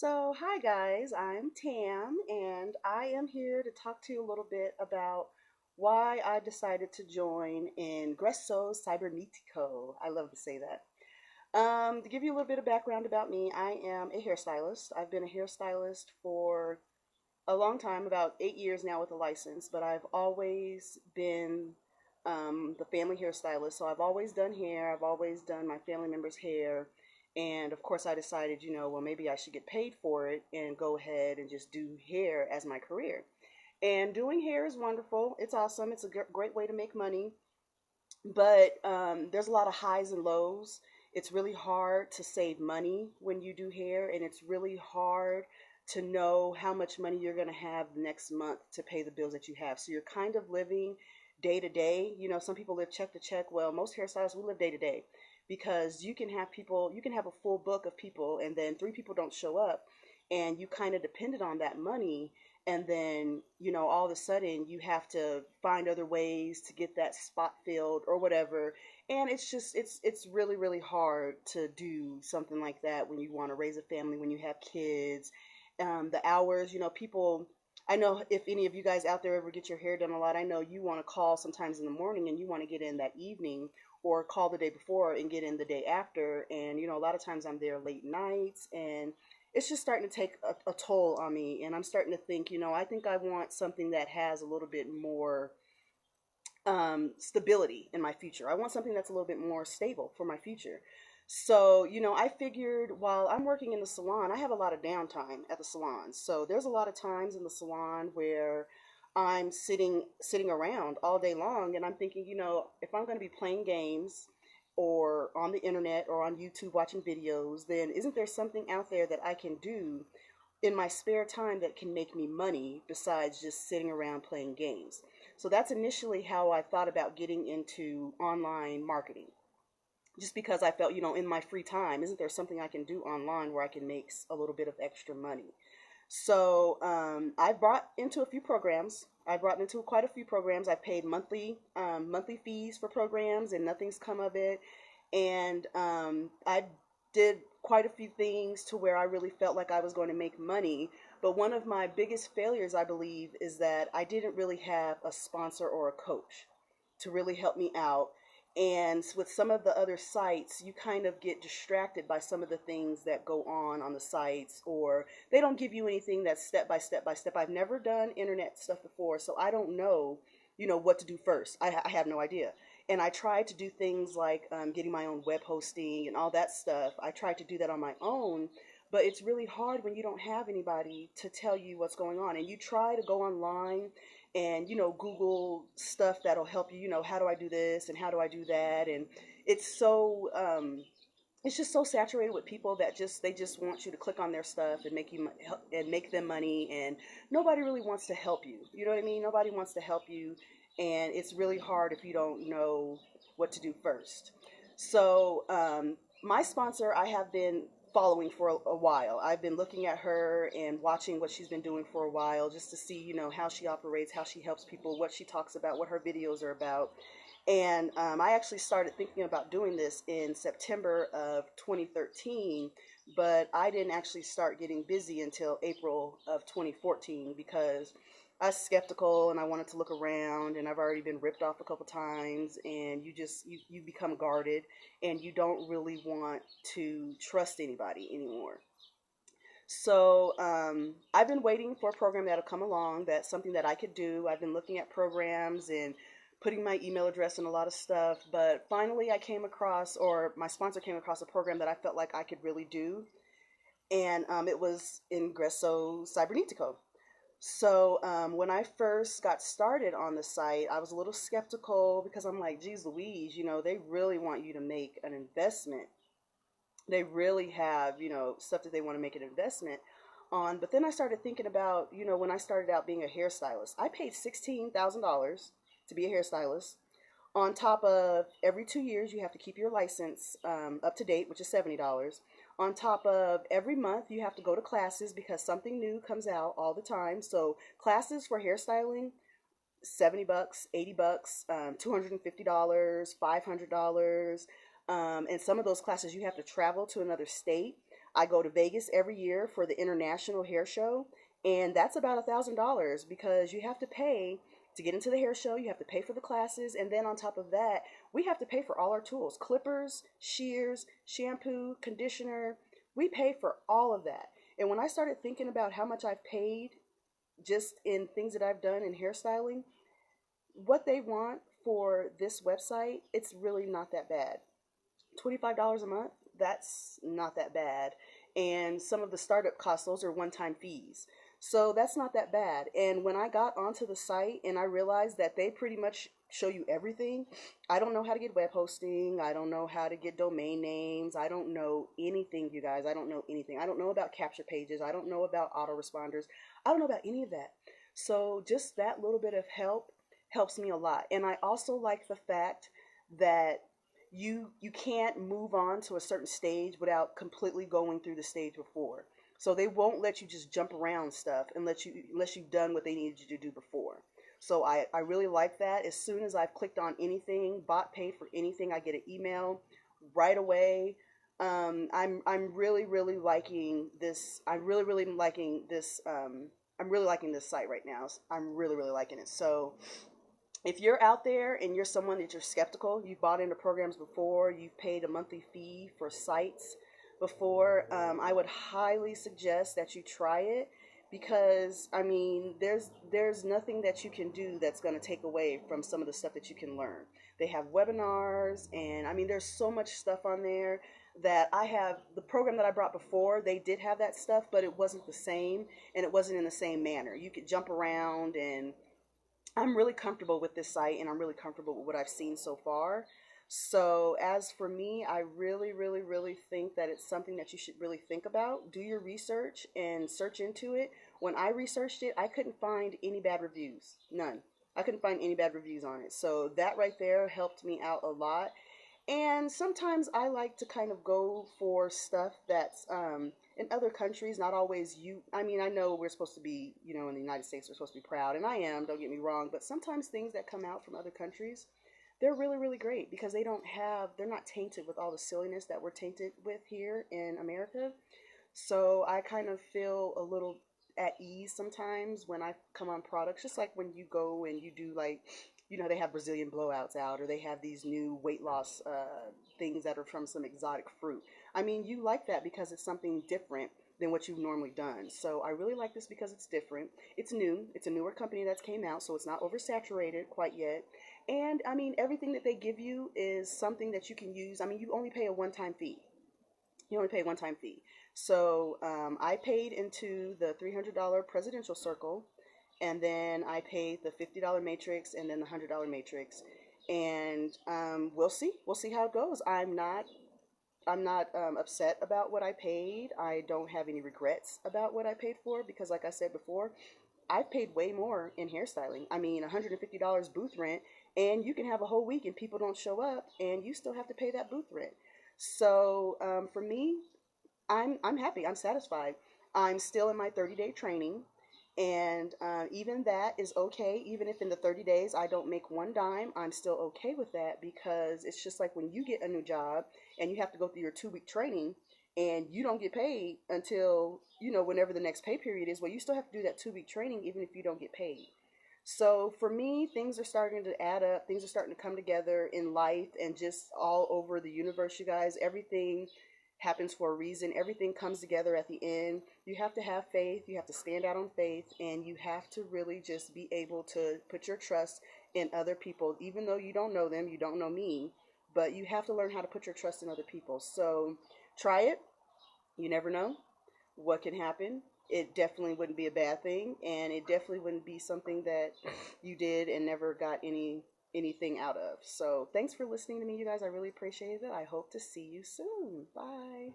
Hi guys, I'm Tam, and I am here to talk to you a little bit about why I decided to join Ingreso Cybernetico. I love to say that. To give you a little bit of background about me, I am a hairstylist. I've been a hairstylist for a long time, about 8 years now with a license, but I've always been the family hairstylist. So I've always done hair, I've always done my family members' hair. And of course, I decided, well, maybe I should get paid for it and go ahead and just do hair as my career. And doing hair is wonderful. It's awesome. It's a great way to make money. But there's a lot of highs and lows. It's really hard to save money when you do hair, and it's really hard to know how much money you're going to have next month to pay the bills that you have. So you're kind of living day to day. Some people live check to check. Well, most hairstylists, we live day to day because you can have people, you can have a full book of people, and then three people don't show up, and you kind of depended on that money, and then all of a sudden you have to find other ways to get that spot filled or whatever. And it's really hard to do something like that when you want to raise a family, when you have kids. The hours, people, I know if any of you guys out there ever get your hair done a lot, I know you want to call sometimes in the morning and you want to get in that evening, or call the day before and get in the day after. And a lot of times I'm there late nights, and it's just starting to take a toll on me. And I'm starting to think, I think I want something that has a little bit more stability in my future. I want something that's a little bit more stable for my future. So, I figured while I'm working in the salon, I have a lot of downtime at the salon. So there's a lot of times in the salon where I'm sitting around all day long, and I'm thinking, if I'm going to be playing games or on the internet or on YouTube watching videos, then isn't there something out there that I can do in my spare time that can make me money besides just sitting around playing games? So that's initially how I thought about getting into online marketing. Just because I felt, in my free time, isn't there something I can do online where I can make a little bit of extra money? So I brought into a few programs. I brought into quite a few programs. I paid monthly fees for programs, and nothing's come of it. And I did quite a few things to where I really felt like I was going to make money. But one of my biggest failures, I believe, is that I didn't really have a sponsor or a coach to really help me out. And with some of the other sites, you kind of get distracted by some of the things that go on the sites, or they don't give you anything that's step by step by step. I've never done internet stuff before, so I don't know, what to do first. I have no idea. And I tried to do things like getting my own web hosting and all that stuff. I tried to do that on my own, but it's really hard when you don't have anybody to tell you what's going on. And you try to go online and Google stuff that'll help you. How do I do this and how do I do that? And it's so it's just so saturated with people that they just want you to click on their stuff and make them money, and nobody really wants to help you. You know what I mean? Nobody wants to help you, and it's really hard if you don't know what to do first. So my sponsor, I have been following for a while. I've been looking at her and watching what she's been doing for a while, just to see, how she operates, how she helps people, what she talks about, what her videos are about. And I actually started thinking about doing this in September of 2013, but I didn't actually start getting busy until April of 2014 because I was skeptical and I wanted to look around, and I've already been ripped off a couple times, and you become guarded, and you don't really want to trust anybody anymore. So I've been waiting for a program that'll come along, that's something that I could do. I've been looking at programs and putting my email address in a lot of stuff, but finally I came across, or my sponsor came across, a program that I felt like I could really do, and it was Ingreso Cybernetico. So when I first got started on the site, I was a little skeptical because I'm like, geez Louise, they really want you to make an investment. They really have, stuff that they want to make an investment on. But then I started thinking about, when I started out being a hairstylist, I paid $16,000 to be a hairstylist. On top of every 2 years, you have to keep your license up to date, which is $70. On top of every month, you have to go to classes because something new comes out all the time. So classes for hairstyling, $70, $80, $250, $500. And some of those classes you have to travel to another state. I go to Vegas every year for the International Hair Show, and that's about $1,000 because you have to pay to get into the hair show, you have to pay for the classes, and then on top of that, we have to pay for all our tools, clippers, shears, shampoo, conditioner. We pay for all of that. And when I started thinking about how much I've paid just in things that I've done in hairstyling, what they want for this website, it's really not that bad. $25 a month, that's not that bad. And some of the startup costs, those are one-time fees. So that's not that bad. And when I got onto the site and I realized that they pretty much show you everything, I don't know how to get web hosting. I don't know how to get domain names. I don't know anything, you guys. I don't know anything. I don't know about capture pages. I don't know about autoresponders. I don't know about any of that. So just that little bit of help helps me a lot. And I also like the fact that you can't move on to a certain stage without completely going through the stage before. So they won't let you just jump around stuff unless you've done what they needed you to do before. So I really like that. As soon as I've clicked on anything, bought, paid for anything, I get an email right away. I'm really liking this. I'm really liking this site right now. I'm really liking it. So if you're out there and you're someone that you're skeptical, you've bought into programs before, you've paid a monthly fee for sites before, I would highly suggest that you try it because, I mean, there's nothing that you can do that's going to take away from some of the stuff that you can learn. They have webinars, and I mean, there's so much stuff on there that I have. The program that I brought before, they did have that stuff, but it wasn't the same, and it wasn't in the same manner. You could jump around, and I'm really comfortable with this site, and I'm really comfortable with what I've seen so far. So as for me, I really think that it's something that you should really think about. Do your research and search into it. When I researched it, I couldn't find any bad reviews. None. I couldn't find any bad reviews on it. So that right there helped me out a lot. And sometimes I like to kind of go for stuff that's in other countries, not always you. I mean, I know we're supposed to be, in the United States, we're supposed to be proud, and I am, don't get me wrong, but sometimes things that come out from other countries, they're really great because they're not tainted with all the silliness that we're tainted with here in America. So I kind of feel a little at ease sometimes when I come on products, just like when you go and you do like, they have Brazilian blowouts out, or they have these new weight loss things that are from some exotic fruit. I mean, you like that because it's something different than what you've normally done. So I really like this because it's different. It's new. It's a newer company that's came out, so it's not oversaturated quite yet. And I mean, everything that they give you is something that you can use. I mean, you only pay a one-time fee. You only pay a one-time fee. So I paid into the $300 presidential circle, and then I paid the $50 matrix, and then the $100 matrix, and we'll see. We'll see how it goes. I'm not upset about what I paid. I don't have any regrets about what I paid for because, like I said before, I've paid way more in hairstyling. I mean, $150 booth rent, and you can have a whole week and people don't show up, and you still have to pay that booth rent. So for me, I'm happy. I'm satisfied. I'm still in my 30-day training, and even that is okay. Even if in the 30 days I don't make one dime, I'm still okay with that because it's just like when you get a new job and you have to go through your 2-week training and you don't get paid until, whenever the next pay period is. Well, you still have to do that 2-week training even if you don't get paid. So for me, things are starting to add up. Things are starting to come together in life and just all over the universe, you guys. Everything happens for a reason. Everything comes together at the end. You have to have faith. You have to stand out on faith, and you have to really just be able to put your trust in other people, even though you don't know them, you don't know me, but you have to learn how to put your trust in other people. So try it. You never know what can happen. It definitely wouldn't be a bad thing, and it definitely wouldn't be something that you did and never got anything out of. So thanks for listening to me, you guys. I really appreciate it. I hope to see you soon. Bye.